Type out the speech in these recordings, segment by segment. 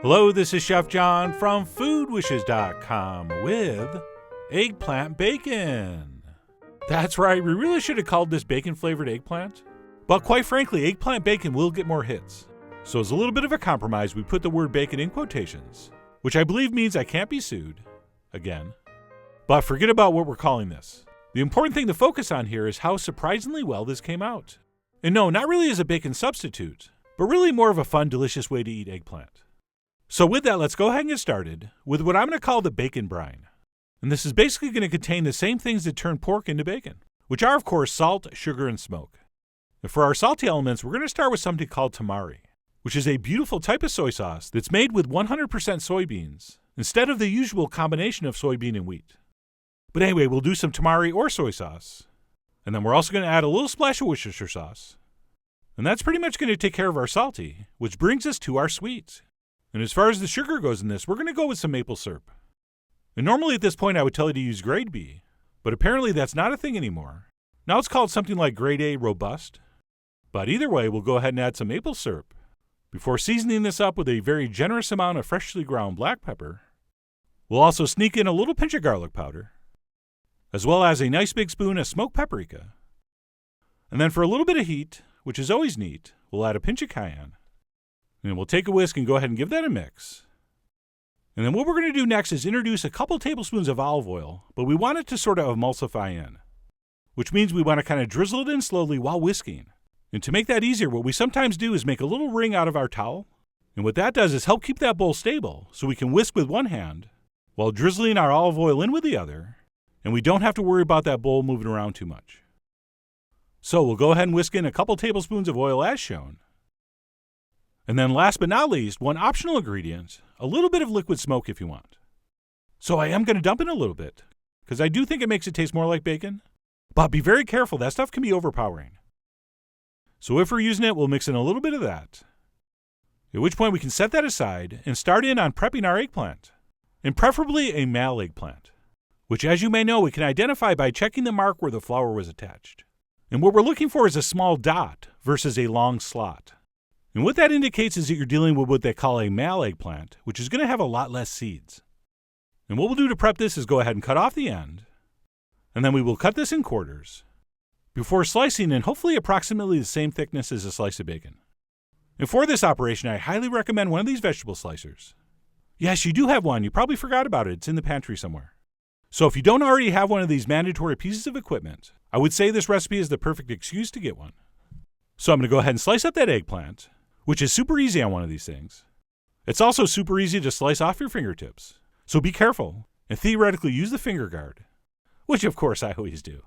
Hello, this is Chef John from foodwishes.com with Eggplant Bacon. That's right, we really should have called this bacon-flavored eggplant. But quite frankly, eggplant bacon will get more hits. So as a little bit of a compromise, we put the word bacon in quotations, which I believe means I can't be sued, again. But forget about what we're calling this. The important thing to focus on here is how surprisingly well this came out. And no, not really as a bacon substitute, but really more of a fun, delicious way to eat eggplant. So with that, let's go ahead and get started with what I'm going to call the bacon brine. And this is basically going to contain the same things that turn pork into bacon, which are, of course, salt, sugar, and smoke. And for our salty elements, we're going to start with something called tamari, which is a beautiful type of soy sauce that's made with 100% soybeans instead of the usual combination of soybean and wheat. But anyway, we'll do some tamari or soy sauce. And then we're also going to add a little splash of Worcestershire sauce. And that's pretty much going to take care of our salty, which brings us to our sweet. And as far as the sugar goes in this, we're going to go with some maple syrup. And normally at this point I would tell you to use grade B, but apparently that's not a thing anymore. Now it's called something like grade A robust. But either way, we'll go ahead and add some maple syrup before seasoning this up with a very generous amount of freshly ground black pepper. We'll also sneak in a little pinch of garlic powder, as well as a nice big spoon of smoked paprika. And then for a little bit of heat, which is always neat, we'll add a pinch of cayenne. And we'll take a whisk and go ahead and give that a mix. And then what we're going to do next is introduce a couple tablespoons of olive oil, but we want it to sort of emulsify in, which means we want to kind of drizzle it in slowly while whisking. And to make that easier, what we sometimes do is make a little ring out of our towel. And what that does is help keep that bowl stable so we can whisk with one hand while drizzling our olive oil in with the other, and we don't have to worry about that bowl moving around too much. So we'll go ahead and whisk in a couple tablespoons of oil as shown. And then last but not least, one optional ingredient, a little bit of liquid smoke if you want. So I am going to dump in a little bit, because I do think it makes it taste more like bacon. But be very careful, that stuff can be overpowering. So if we're using it, we'll mix in a little bit of that. At which point we can set that aside and start in on prepping our eggplant. And preferably a male eggplant, which as you may know, we can identify by checking the mark where the flower was attached. And what we're looking for is a small dot versus a long slot. And what that indicates is that you're dealing with what they call a male eggplant, which is going to have a lot less seeds. And what we'll do to prep this is go ahead and cut off the end, and then we will cut this in quarters before slicing in hopefully approximately the same thickness as a slice of bacon. And for this operation, I highly recommend one of these vegetable slicers. Yes, you do have one. You probably forgot about it. It's in the pantry somewhere. So if you don't already have one of these mandatory pieces of equipment, I would say this recipe is the perfect excuse to get one. So I'm going to go ahead and slice up that eggplant, which is super easy on one of these things. It's also super easy to slice off your fingertips. So be careful and theoretically use the finger guard, which of course I always do.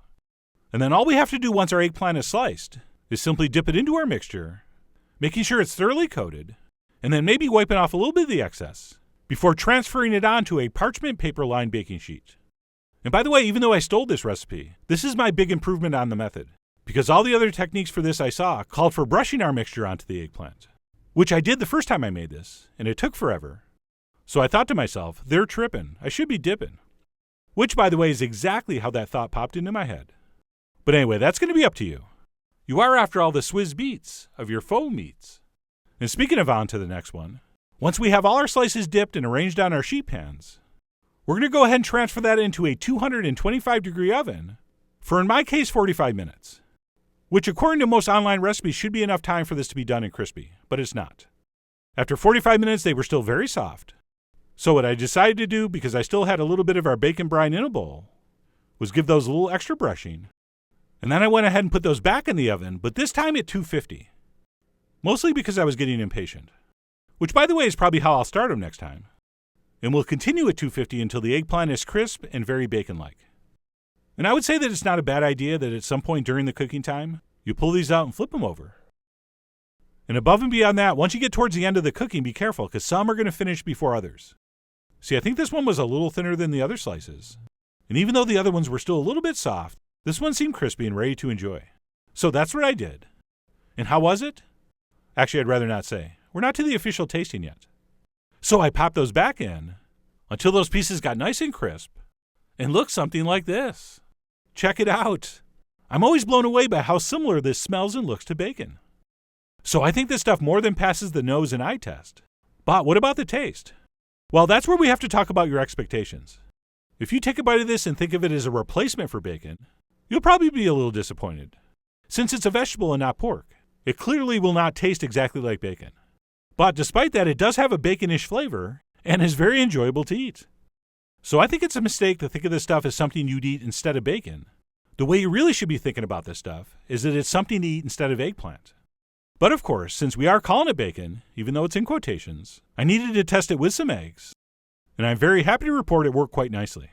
And then all we have to do once our eggplant is sliced is simply dip it into our mixture, making sure it's thoroughly coated, and then maybe wiping off a little bit of the excess before transferring it onto a parchment paper lined baking sheet. And by the way, even though I stole this recipe, this is my big improvement on the method, because all the other techniques for this I saw called for brushing our mixture onto the eggplant, which I did the first time I made this, and it took forever. So I thought to myself, they're tripping, I should be dipping. Which, by the way, is exactly how that thought popped into my head. But anyway, that's going to be up to you. You are, after all, the Swiss beats of your faux meats. And speaking of on to the next one, once we have all our slices dipped and arranged on our sheet pans, we're going to go ahead and transfer that into a 225-degree oven for, in my case, 45 minutes. Which, according to most online recipes, should be enough time for this to be done and crispy, but it's not. After 45 minutes, they were still very soft. So what I decided to do, because I still had a little bit of our bacon brine in a bowl, was give those a little extra brushing. And then I went ahead and put those back in the oven, but this time at 250. Mostly because I was getting impatient. Which, by the way, is probably how I'll start them next time. And we'll continue at 250 until the eggplant is crisp and very bacon-like. And I would say that it's not a bad idea that at some point during the cooking time, you pull these out and flip them over. And above and beyond that, once you get towards the end of the cooking, be careful, because some are going to finish before others. See, I think this one was a little thinner than the other slices. And even though the other ones were still a little bit soft, this one seemed crispy and ready to enjoy. So that's what I did. And how was it? Actually, I'd rather not say. We're not to the official tasting yet. So I popped those back in until those pieces got nice and crisp and looked something like this. Check it out. I'm always blown away by how similar this smells and looks to bacon. So I think this stuff more than passes the nose and eye test. But what about the taste? Well, that's where we have to talk about your expectations. If you take a bite of this and think of it as a replacement for bacon, you'll probably be a little disappointed. Since it's a vegetable and not pork, it clearly will not taste exactly like bacon. But despite that, it does have a baconish flavor and is very enjoyable to eat. So I think it's a mistake to think of this stuff as something you'd eat instead of bacon. The way you really should be thinking about this stuff is that it's something to eat instead of eggplant. But of course, since we are calling it bacon, even though it's in quotations, I needed to test it with some eggs. And I'm very happy to report it worked quite nicely.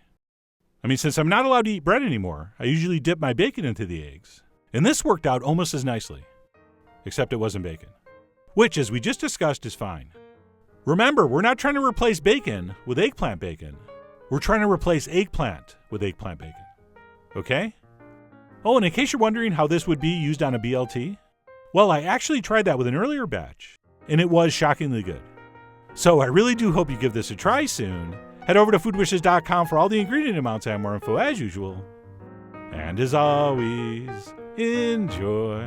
I mean, since I'm not allowed to eat bread anymore, I usually dip my bacon into the eggs. And this worked out almost as nicely. Except it wasn't bacon. Which, as we just discussed, is fine. Remember, we're not trying to replace bacon with eggplant bacon. We're trying to replace eggplant with eggplant bacon. Okay? Oh, and in case you're wondering how this would be used on a BLT, well, I actually tried that with an earlier batch, and it was shockingly good. So I really do hope you give this a try soon. Head over to foodwishes.com for all the ingredient amounts and more info as usual. And as always, enjoy.